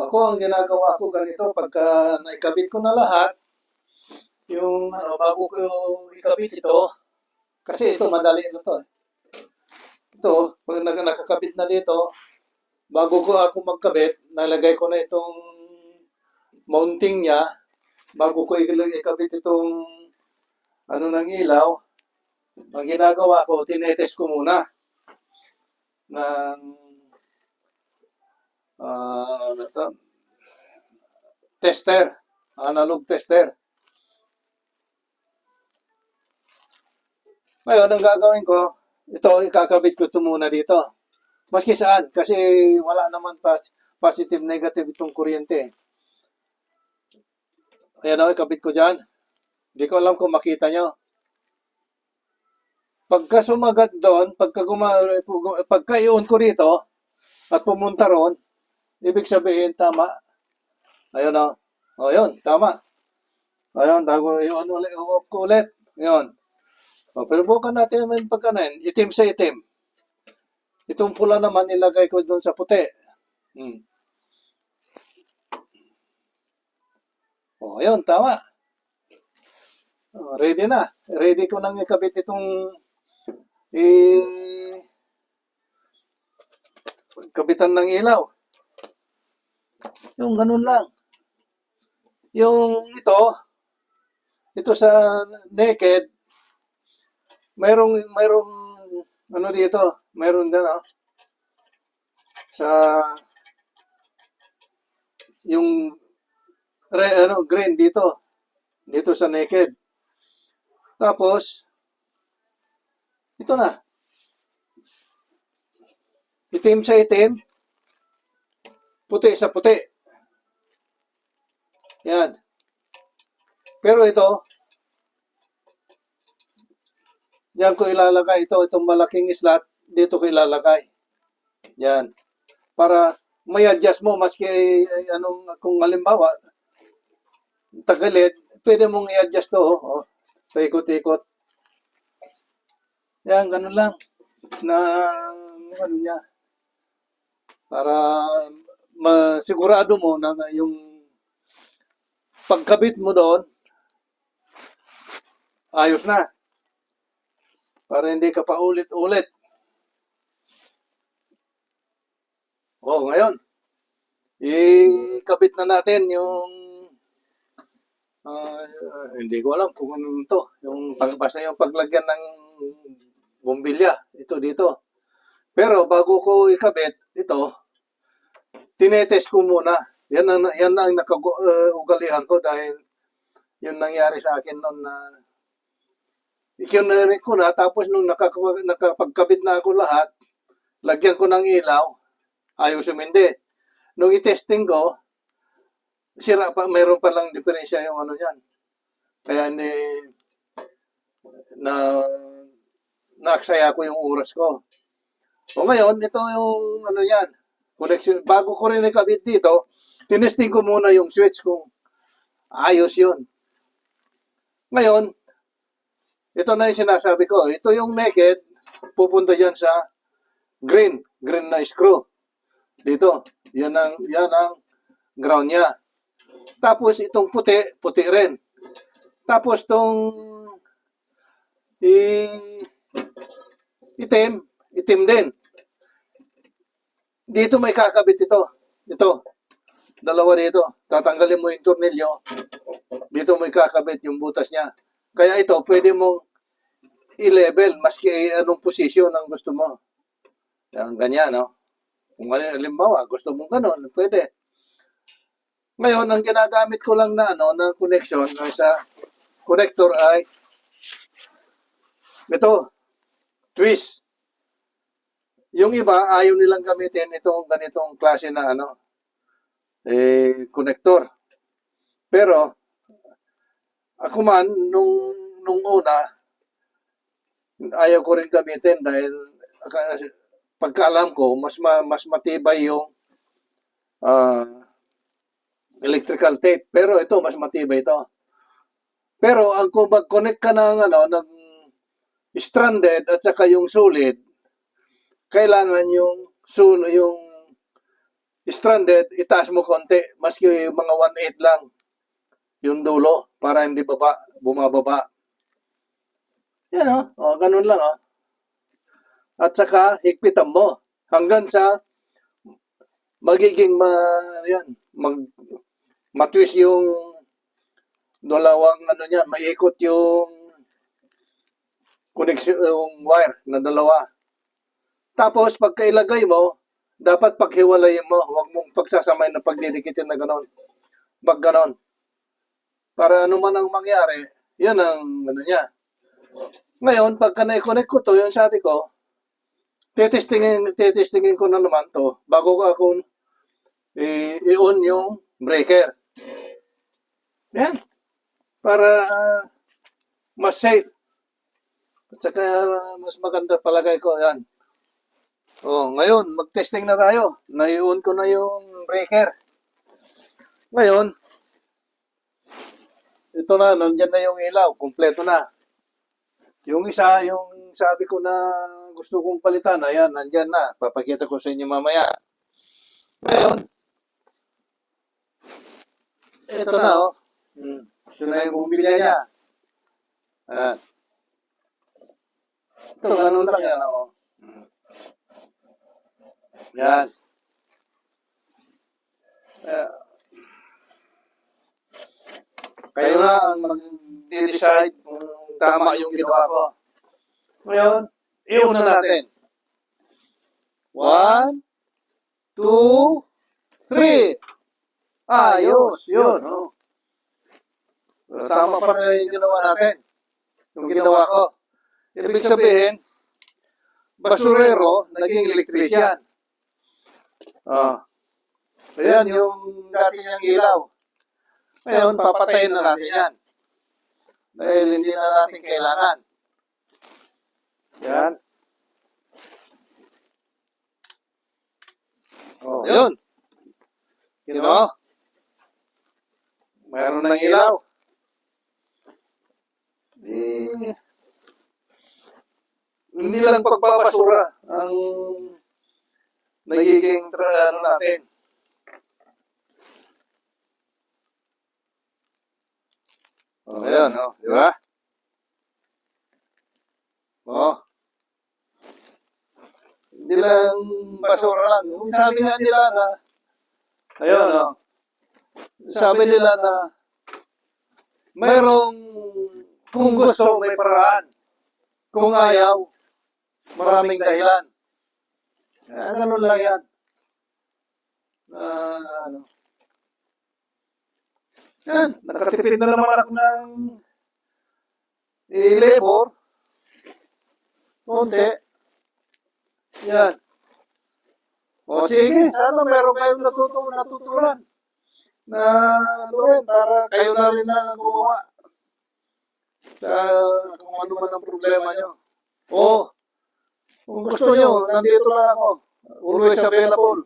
Ako ang ginagawa ko ganito, pagka naikabit ko na lahat, yung bago ko ikabit ito, kasi ito madali na to. Ito, pag nakakabit na dito, bago ko ako magkabit, nalagay ko na itong mounting niya, bago ko ikabit itong ng ilaw, ang ginagawa ko, tinetest ko muna ng tester, analog tester. Ngayon, ang gagawin ko, ito, ikakabit ko ito muna dito. Maski saan, kasi wala naman positive, negative itong kuryente. Ayan o, ikabit ko dyan. Hindi ko alam kung makita nyo. Pagka sumagat doon, pagka i-on ko rito, at pumunta ron, ibig sabihin, tama. Ayun o. O, yun, tama. Ayun, bago i-on off ko ulit. Ayun. O, pero bukan natin yung pagkanan, itim sa itim. Itong pula naman, ilagay ko doon sa puti. O, ayun, tama. O, ready na. Ready ko nang ikabit itong kabitan ng ilaw. Yung ganun lang. Yung ito sa naked, mayroong ano dito, mayroon din sa yung green dito sa naked. Tapos ito na. Itim sa itim, puti sa puti. Yan. Pero ito, diyan ko ilalagay itong malaking slot, dito ko ilalagay. Yan. Para may adjust mo, maski kung halimbawa, tagilid, pwede mong i-adjust to. Paikot-ikot. Yan, ganun lang. Niya. Para masigurado mo na yung pagkabit mo doon, ayos na. Para hindi ka pa ulit-ulit. Ngayon, ikabit na natin yung hindi ko alam kung ano ito. Basta yung paglagyan ng bumbilya. Ito dito. Pero bago ko ikabit, ito, tinetest ko muna. Yan ang ugalihan ko dahil yun nangyari sa akin noon na ikinarinig ko na, tapos nung nakapagkabit na ako lahat, lagyan ko ng ilaw, ayos hindi. Nung i-testing ko, sira pa, mayroon pa lang diferensya yung yan. Kaya naaksaya ko yung oras ko. Ngayon, ito yung yan. Connection. Bago ko rin ikabit dito, tinesting ko muna yung switch kung ayos yun. Ngayon, ito na yung sinasabi ko. Ito yung naked, pupunta dyan sa green na screw. Dito, yan ang ground niya. Tapos itong puti rin. Tapos itong itim din. Dito may kakabit ito. Dalawa dito. Tatanggalin mo yung tornilyo. Dito may kakabit yung butas niya. Kaya ito, pwede mong i-level maski anong posisyon ang gusto mo. Yan, ganyan, no? Kung halimbawa, gusto mong ganun, pwede. Ngayon, ang ginagamit ko lang na connection sa connector ay ito, twist. Yung iba, ayaw nilang gamitin itong ganitong klase na connector. Pero, ako man, nung una, ayaw ko rin gamitin dahil pagkaalam ko, mas matibay yung electrical tape. Pero ito, mas matibay ito. Pero, kung mag-connect ka ng stranded at saka yung solid, kailangan yung stranded, itaas mo konti, maski mga 1/8 lang yung dulo para hindi bumababa. Yan ganun lang At saka, higpitan mo hanggang sa magiging yan, matwist yung dalawang niyan, maiikot yung connection, yung wire na dalawa. Tapos, pagka ilagay mo, dapat paghiwalayin mo. Huwag mong pagsasamayin na pagdidikitin na gano'n. Pag gano'n. Para ano man ang mangyari, yan ang niya. Ngayon, pagka na-connect ko to, yung sabi ko, titestingin ko na naman to bago ko akong i-on yung breaker. Yan. Para mas safe. At saka mas maganda palagay ko. Yan. Ngayon, mag-testing na tayo. Na-on ko na yung breaker. Ngayon, ito na, nandyan na yung ilaw. Kompleto na. Yung isa, yung sabi ko na gusto kong palitan, ayan, nandyan na. Papakita ko sa inyo mamaya. Ngayon, ito na, Ito na yung bumili niya. Ayan. Ito, ganun lang yan, Yan. Kayo na ang mag-decide kung tama yung ginawa ko. Ngayon, iuna natin. 1, 2, 3. Ayos, yun. Tama pa rin yung ginawa natin. Yung ginawa ko. Ibig sabihin, basurero, naging electrician. Ayan yung dati niyang ilaw. Ngayon, papatayin na natin yan. Dahil hindi na natin kailangan. Yan. Yun. Mayroon ng ilaw. Hindi lang pagbabasura ang nagiging natin. Ayan, di ba? Hindi lang basura lang. Sabi nga nila na, ayun, sabi nila na, mayroong, kung gusto, may paraan. Kung ayaw, maraming dahilan. Ganun lang yan. Yan, nakatipid na naman ako ng labor. Konti. Yan. Sige, sana meron kayong natutunan na para kayo na rin na gumawa sa kung ano man ang problema nyo. Kung gusto nyo, nandito lang ako. Always available.